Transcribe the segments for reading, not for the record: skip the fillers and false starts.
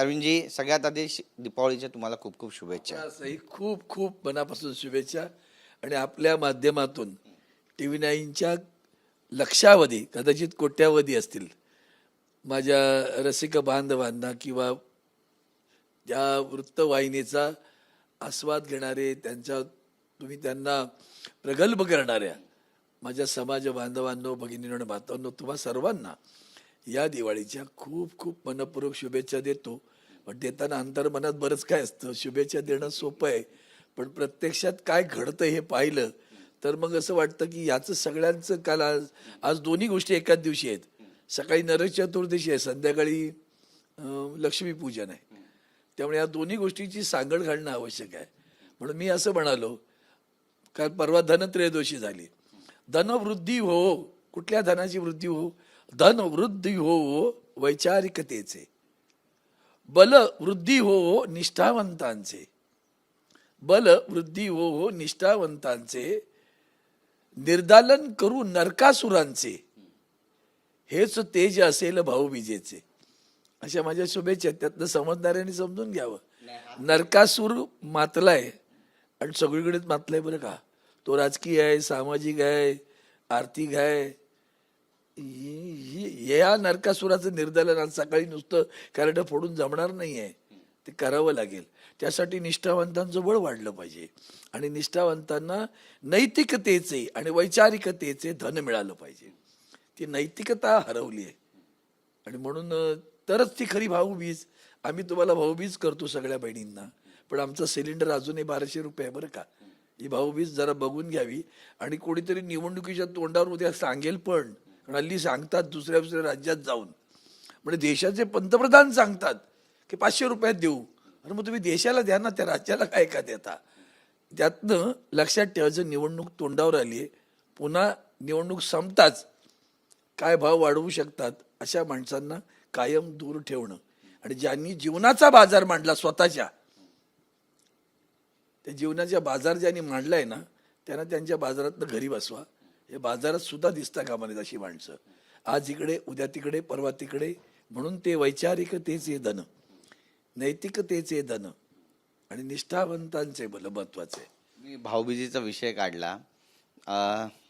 अरविंदजी, सगळ्यात आधी दीपावलीच्या तुम्हाला खूप खूप शुभेच्छा. सही खूप खूप मनापासून शुभेच्छा. आणि आपल्या माध्यमातून TV9च्या लक्षावधी, कदाचित कोट्यावधी असतील माझ्या रसिक बांधवांना किंवा त्या वृत्तवाहिनीचा आस्वाद घेणारे, तुम्ही त्यांना प्रगल्भ करणाऱ्या माझ्या समाज बांधवांनो, भगिनींनो आणि मातांनो, तुम्हा सर्वांना या दिवाळीच्या खूप खूप मनपूर्वक शुभेच्छा देतो. पण देताना अंतर्मनात बरंच काय असतं. शुभेच्छा देणं सोपं आहे, पण प्रत्यक्षात काय घडतं हे पाहिलं तर मग असं वाटतं की याचं सगळ्यांचं काल आज दोन्ही गोष्टी एकाच दिवशी आहेत. सकाळी नरक चतुर्दशी आहे, संध्याकाळी लक्ष्मीपूजन आहे. त्यामुळे या दोन्ही गोष्टीची सांगड घालणं आवश्यक आहे. म्हणून मी असं म्हणालो, काल परवा धनत्रयोदशी झाली. धनवृद्धी हो. कुठल्या धनाची वृद्धी हो? धनवृद्धी हो वैचारिकतेचे, बल वृद्धी हो निष्ठावंतांचे, बल वृद्धी हो निष्ठावंतांचे, निर्दालन करू नरकासुरांचे, हेच तेज असेल भाऊबीजेचे. अशा माझ्या शुभेच्छा आहेत. त्यातनं समजणाऱ्यांनी समजून घ्यावं. नरकासूर मातलाय आणि सगळीकडेच मातलाय बरं का. तो राजकीय आहे, सामाजिक आहे, आर्थिक आहे. या नरकासुराचं निर्दालन आज सकाळी नुसतं कारण फोडून जमणार नाही आहे, ते करावं लागेल. त्यासाठी निष्ठावंतांचं बळ वाढलं पाहिजे आणि निष्ठावंतांना नैतिकतेचे आणि वैचारिकतेचे धन मिळालं पाहिजे. ती नैतिकता हरवली आहे आणि म्हणून तरच ती खरी भाऊबीज. आम्ही तुम्हाला भाऊबीज करतो सगळ्या बहिणींना, पण आमचं सिलेंडर अजूनही 1200 रुपये आहे बरं का. ही भाऊबीज जरा बघून घ्यावी. आणि कोणीतरी निवडणुकीच्या तोंडावर उद्या सांगेल, पण हल्ली सांगतात दुसऱ्या राज्यात जाऊन, म्हणजे देशाचे पंतप्रधान सांगतात की 500 रुपयात देऊ. अरे मग तुम्ही देशाला द्या ना, त्या राज्याला काय का देता. त्यातनं लक्षात ठेवायचं, निवडणूक तोंडावर आली आहे, पुन्हा निवडणूक संपताच काय भाव वाढवू शकतात अशा माणसांना कायम दूर ठेवणं. आणि ज्यांनी जीवनाचा बाजार मांडला स्वतःच्या, त्या जीवनाचा बाजार ज्यांनी मांडलाय ना, त्यांना त्यांच्या बाजारातनं घरी बसवा. हे बाजारात सुद्धा दिसता कामा नयेत अशी माणसं. आज इकडे, उद्या तिकडे, परवा तिकडे. म्हणून ते वैचारिकतेचे धन, नैतिकतेचे धन आणि निष्ठावंतांचे बल महत्वाचे. मी भाऊबीजेचा विषय काढला.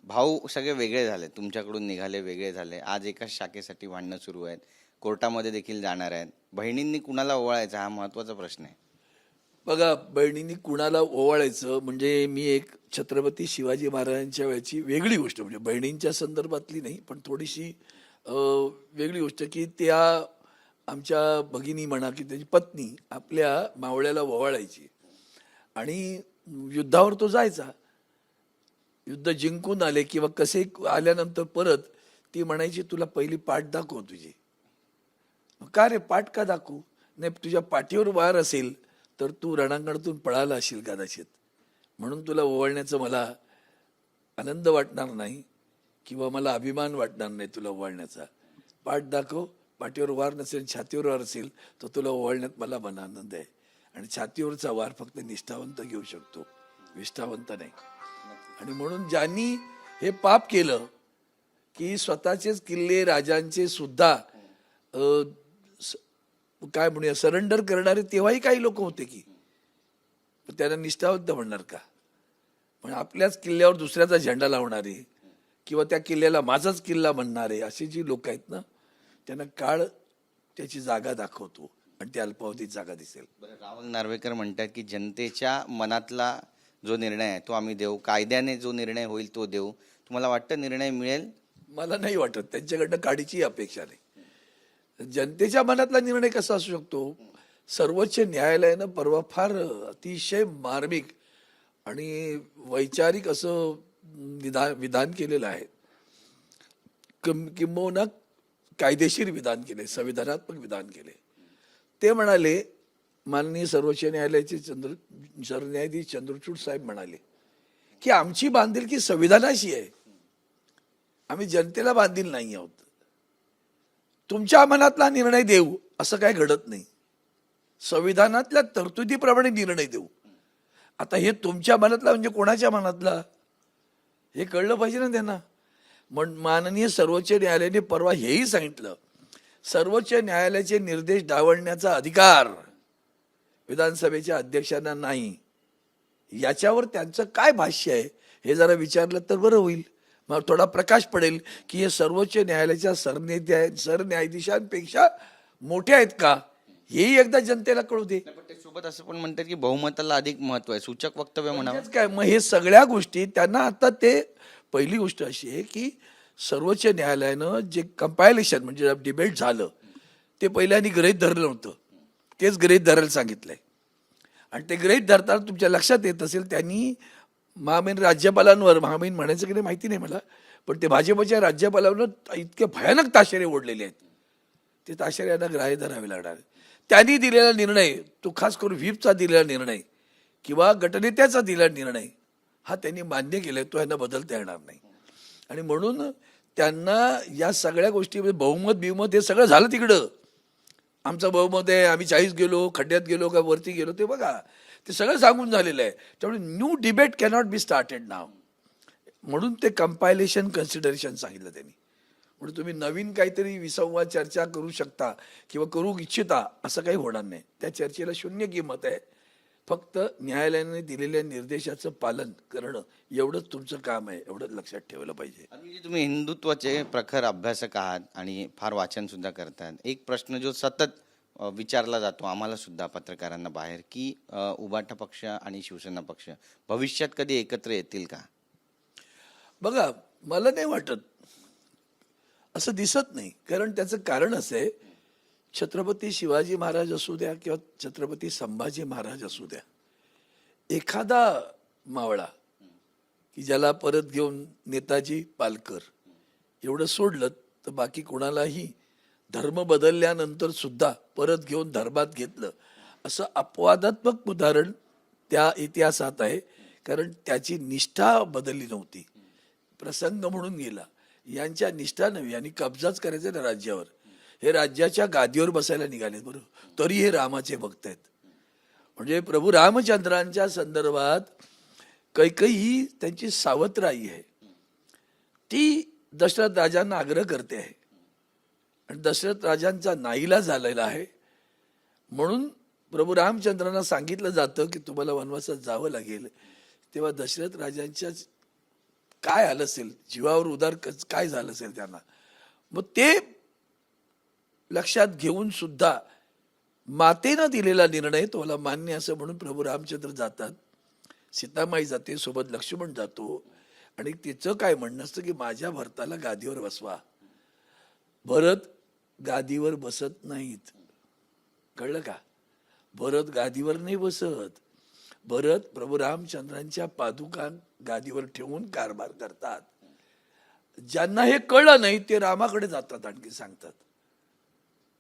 भाऊ सगळे वेगळे झाले, तुमच्याकडून निघाले, वेगळे झाले. आज एकाच शाखेसाठी भांडणं सुरू आहेत, कोर्टामध्ये देखील जाणार आहेत. बहिणींनी कुणाला ओवाळायचा हा महत्वाचा प्रश्न आहे. बघा, बहिणींनी कुणाला ओवाळायचं म्हणजे मी एक छत्रपती शिवाजी महाराजांच्या वेळची वेगळी गोष्ट, म्हणजे बहिणींच्या संदर्भातली नाही, पण थोडीशी वेगळी गोष्ट, की त्या आमच्या भगिनी म्हणा की त्याची पत्नी आपल्या मावळ्याला ओवाळायची आणि युद्धावर तो जायचा. युद्ध जिंकून आले किंवा कसे आल्यानंतर परत ती म्हणायची, तुला पहिली पाठ दाखव तुझी. का रे, पाठ का दाखवू? नाही, तुझ्या पाठीवर वार असेल तर तू रणांगणातून पळाला असेल कदाचित, म्हणून तुला ओवाळण्याचं मला आनंद वाटणार नाही किंवा मला अभिमान वाटणार नाही तुला ओवाळण्याचा. पाठ दाखव. पाठीवर वार नसेल, छातीवर वार असेल तर तुला ओवाळण्यात मला मन आनंद आहे. आणि छातीवरचा वार फक्त निष्ठावंत घेऊ शकतो, विष्ठावंत नाही. आणि म्हणून ज्यांनी हे पाप केलं की स्वतःचेच किल्ले राजांचे सुद्धा काय म्हणूया सरेंडर करणारे, तेव्हाही काही लोक होते की त्यांना निष्ठावंत म्हणणार का? पण आपल्याच किल्ल्यावर दुसऱ्याचा झेंडा लावणारे किंवा त्या किल्ल्याला माझाच किल्ला म्हणणारे असे जी लोक आहेत ना, त्यांना काळ त्याची जागा दाखवतो आणि ती अल्पावधीत जागा दिसेल. राहुल नार्वेकर म्हणतात की जनतेच्या मनातला जो निर्णय आहे तो आम्ही देऊ, कायद्याने जो निर्णय होईल तो देऊ. तुम्हाला वाटतं निर्णय मिळेल? मला नाही वाटत. त्यांच्याकडनं काढीची अपेक्षा नाही. जनतेच्या मनातला निर्णय कसा असू शकतो? सर्वोच्च न्यायालयानं परवा फार अतिशय मार्मिक आणि वैचारिक असं विधान केलेलं आहे. किंबहुना कायदेशीर विधान केले, संविधानात्मक विधान केले. ते म्हणाले, माननीय सर्वोच्च न्यायालयाचे सरन्यायाधीश चंद्रचूड साहेब म्हणाले की आमची बांधिलकी संविधानाशी आहे, आम्ही जनतेला बांधील नाही आहोत. तुमच्या मनातला निर्णय देऊ असं काय घडत नाही, संविधानातल्या तरतुदीप्रमाणे निर्णय देऊ. आता हे तुमच्या मनातला म्हणजे कोणाच्या मनातला हे कळलं पाहिजे ना त्यांना. माननीय सर्वोच्च न्यायालयाने परवा हेही सांगितलं, सर्वोच्च न्यायालयाचे निर्देश डावलण्याचा अधिकार विधानसभेच्या अध्यक्षांना नाही. याच्यावर त्यांचं काय भाष्य आहे हे जरा विचारलं तर बरं होईल. मग थोडा प्रकाश पडेल की हे सर्वोच्च न्यायालयाच्या सरन्यायाधीशांपेक्षा मोठे आहेत का, हेही एकदा जनतेला कळू दे. पण ते सोबत असं पण म्हणतात की बहुमताला अधिक महत्व आहे, सूचक वक्तव्य म्हणावं. म्हणजेच काय, मग हे सगळ्या गोष्टी त्यांना आता ते, पहिली गोष्ट अशी आहे की सर्वोच्च न्यायालयानं जे कंपायलेशन म्हणजे डिबेट झालं ते पहिल्यांदा गृहीत धरलं नव्हतं, तेच गृहीत धरायला सांगितलंय. आणि ते गृहीत धरताना तुमच्या लक्षात येत असेल त्यांनी महामहिम राज्यपालांवर, महामहिम म्हणायचं की नाही माहिती नाही मला, पण ते भाजपच्या राज्यपालांवर इतके भयानक ताशेरे ओढलेले आहेत, ते ताशेरे यांना ग्राह्य धरावे लागणार. त्यांनी दिलेला निर्णय, तो खास करून व्हीपचा दिलेला निर्णय किंवा गटनेत्याचा दिलेला निर्णय हा त्यांनी मान्य केलाय, तो यांना बदलता येणार नाही. आणि म्हणून त्यांना या सगळ्या गोष्टी, बहुमत हे सगळं झालं तिकडं. आमचं बहुमत आहे, आम्ही 40 गेलो, खड्ड्यात गेलो का वरती गेलो, ते बघा ते सगळं सांगून झालेलं आहे. त्यामुळे new debate cannot be started now. म्हणून ते कंपायलेशन कन्सिडरेशन सांगितलं त्यांनी. म्हणून तुम्ही नवीन काहीतरी विसंवाद चर्चा करू शकता किंवा करू इच्छिता, असं काही होणार नाही. त्या चर्चेला शून्य किंमत आहे. फक्त न्यायालयाने दिलेल्या निर्देशाचं पालन करणं एवढंच तुमचं काम आहे, एवढंच लक्षात ठेवलं पाहिजे. आणि तुम्ही हिंदुत्वाचे प्रखर अभ्यासक आहात आणि फार वाचन सुद्धा करतात. एक प्रश्न जो सतत विचारला जातो आम्हाला सुद्धा पत्रकारांना बाहेर, की उभाटा पक्ष आणि शिवसेना पक्ष भविष्यात कधी एकत्र येतील का? बघा, मला नाही वाटत, असं दिसत नाही. कारण त्याचं कारण असं आहे, छत्रपती शिवाजी महाराज असू द्या किंवा छत्रपती संभाजी महाराज असू द्या, एखादा मावळा की ज्याला परत घेऊन नेताजी पालकर एवढं सोडलं तर बाकी कोणालाही धर्म बदलल्यानंतर सुद्धा परत घेऊन धर्मात घेतलं, असं अपवादात्मक उदाहरण त्या इतिहासात आहे. कारण त्याची निष्ठा बदलली नव्हती, प्रसंग म्हणून गेला. यांच्या निष्ठा नव्हे, यांनी कब्जाच करायचा ना राज्यावर. हे राज्याच्या गादीवर बसायला निघाले बरोबर, तरी हे रामाचे भक्त आहेत. म्हणजे प्रभू रामचंद्रांच्या संदर्भात कैकेयी ही त्यांची सावत्र आई आहे. ती दशरथ राजांना आग्रह करते आहे आणि दशरथ राजांचा नाईलाज झालेला आहे. म्हणून प्रभू रामचंद्रांना सांगितलं जातं की तुम्हाला वनवासात जावं लागेल. तेव्हा दशरथ राजांच्या काय आलं असेल, जीवावर उदार काय झालं असेल त्यांना. मग ते लक्षात घेऊन सुद्धा मातेनं दिलेला निर्णय तो मला मान्य असं म्हणून प्रभू रामचंद्र जातात, सीतामाई जाते, सोबत लक्ष्मण जातो. आणि तिचं काय म्हणणं असतं की माझ्या भरताला गादीवर बसवा. भरत गादीवर बसत नाहीत, कळलं का? भरत गादीवर नाही बसत. भरत प्रभू रामचंद्रांच्या पादुका गादीवर ठेवून कारभार करतात. ज्यांना हे कळलं नाही ते रामाकडे जातात, आणखी सांगतात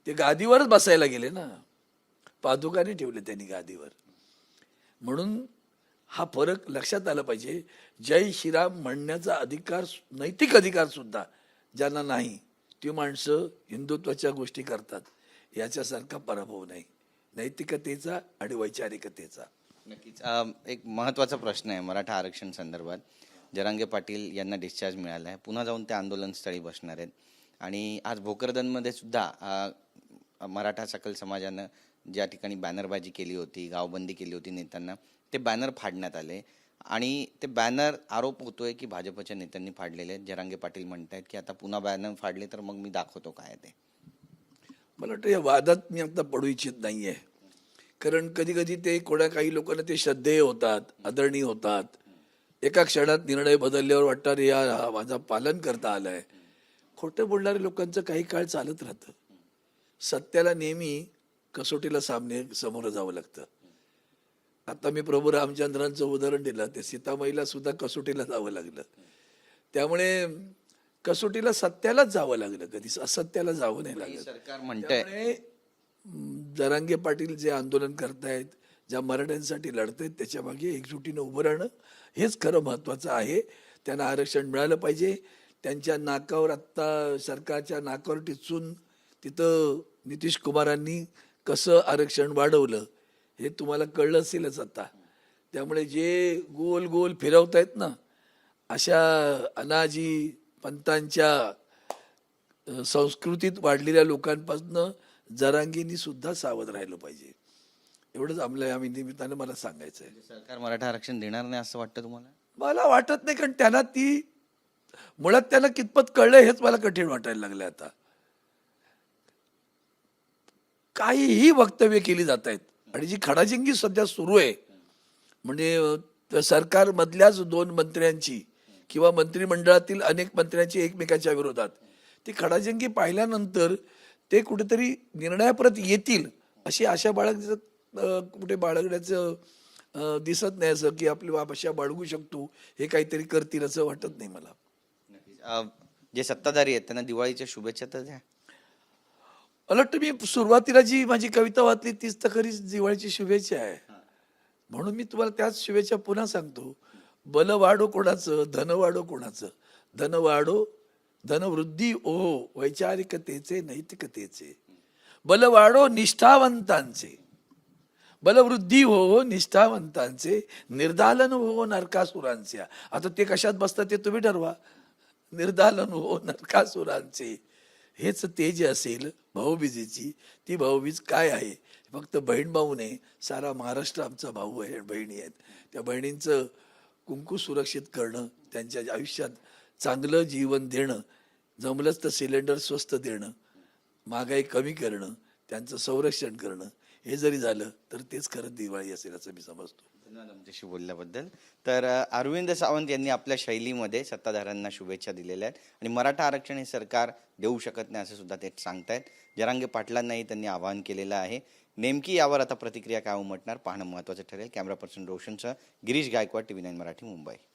ते गादीवरच बसायला गेले ना, पादुकाने ठेवले त्यांनी गादीवर. म्हणून हा फरक लक्षात आला पाहिजे. जय श्रीराम म्हणण्याचा अधिकार, नैतिक अधिकार सुद्धा ज्यांना नाही, ती माणसं हिंदुत्वाच्या गोष्टी करतात. याच्यासारखा पराभव नाही नैतिकतेचा आणि वैचारिकतेचा. नक्कीच. एक महत्त्वाचा प्रश्न आहे मराठा आरक्षण संदर्भात. जरांगे पाटील यांना डिस्चार्ज मिळाला आहे, पुन्हा जाऊन ते आंदोलनस्थळी बसणार आहेत. आणि आज भोकरदनमध्ये सुद्धा मराठा सकल समाजानं ज्या ठिकाणी बॅनरबाजी केली होती, गावबंदी केली होती नेत्यांना, ते बॅनर फाडण्यात आले. आणि ते बॅनर आरोप होतोय की भाजपच्या नेत्यांनी फाडलेले आहेत. जरांगे पाटील म्हणतायत की आता पुन्हा बॅनर फाडले तर मग मी दाखवतो काय ते. मला वाटतं या वादात मी आता पडू इच्छित नाहीये. कारण कधी कधी ते काही लोकांना ते श्रद्धेय होतात, आदरणीय होतात. एका क्षणात निर्णय बदलल्यावर वाटतं या माझा पालन करता आलाय. खोटं बोलणाऱ्या लोकांचं काही काळ चालत राहतं. सत्याला नेहमी कसोटीला समोर जावं लागतं. आता मी प्रभू रामचंद्रांचं उदाहरण दिलं, ते सीतामाईला सुद्धा कसोटीला जावं लागलं. त्यामुळे कसोटीला सत्यालाच जावं लागलं, कधी असत्याला जावं नाही लागलं. सरकार म्हणतंय त्यामुळे जरांगे पाटील जे आंदोलन करतायत, ज्या मराठ्यांसाठी लढतायत, त्याच्या मागे एकजुटीनं उभं राहणं हेच खरं महत्त्वाचं आहे. त्यांना आरक्षण मिळालं पाहिजे. त्यांच्या नाकावर, आत्ता सरकारच्या नाकावर टिचून तिथं नितीश कुमारांनी कसं आरक्षण वाढवलं हे तुम्हाला कळलं असेलच आता. त्यामुळे जे गोल गोल फिरवतायत ना, अशा अनाजी पंतांच्या संस्कृतीत वाढलेल्या लोकांपासून जरांगींनी सुद्धा सावध राहिलं पाहिजे. एवढंच आम्ही निमित्तानं मला सांगायचं आहे. सरकार मराठा आरक्षण देणार नाही असं वाटतं तुम्हाला? मला वाटत नाही, कारण त्यांना ती मुळात त्यांना कितपत कळलं हेच मला कठीण वाटायला लागलं आता. काहीही वक्तव्य केली जात आहेत आणि जी खडाजंगी सध्या सुरू आहे, म्हणजे सरकारमधल्याच 2 मंत्र्यांची किंवा मंत्रिमंडळातील अनेक मंत्र्यांची एकमेकांच्या विरोधात, ती खडाजंगी पाहिल्यानंतर ते कुठेतरी निर्णयाप्रत येतील अशी आशा कुठे बाळगण्याचं दिसत नाही. असं की आपली आशा बाळगू शकतो, हे काहीतरी करतील असं वाटत नाही मला. जे सत्ताधारी आहेत त्यांना दिवाळीच्या शुभेच्छा तर द्या. मला वाटतं मी सुरुवातीला जी माझी कविता वाचली तीच तर खरीच दिवाळीची शुभेच्छा आहे. म्हणून मी तुम्हाला त्याच शुभेच्छा पुन्हा सांगतो. बल वाढो कोणाचं, धन वाढो कोणाचं, धन वाढो धनवृद्धी ओहो वैचारिकतेचे नैतिकतेचे, बल वाढो निष्ठावंतांचे, बलवृद्धी हो निष्ठावंतांचे, निर्दालन हो नरकासुरांचे. आता ते कशात बसतात ते तुम्ही ठरवा. निर्दालन हो नरकासुरांचे, हेच ते जे असेल भाऊबीजेची, ती भाऊबीज काय आहे? फक्त बहीण भाऊ नाही, सारा महाराष्ट्र आमचा भाऊ आहे, बहिणी आहेत. त्या बहिणींचं कुंकू सुरक्षित करणं, त्यांच्या आयुष्यात चांगलं जीवन देणं, जमलंच तर सिलेंडर स्वस्त देणं, महागाई कमी करणं, त्यांचं संरक्षण करणं, हे जरी झालं तर तेच खरं दिवाळी असेल असं मी समजतो. धन्यवाद आमच्याशी बोलल्याबद्दल. तर अरविंद सावंत यांनी आपल्या शैलीमध्ये सत्ताधाऱ्यांना शुभेच्छा दिलेल्या आहेत आणि मराठा आरक्षण हे सरकार देऊ शकत नाही असं सुद्धा ते सांगतायत. जरांगे पाटलांनाही त्यांनी आवाहन केलेलं आहे. नेमकी यावर आता प्रतिक्रिया काय उमटणार पाहणं महत्त्वाचं ठरेल. कॅमेरा पर्सन रोशनसह गिरीश गायकवाड, TV9 मराठी, मुंबई.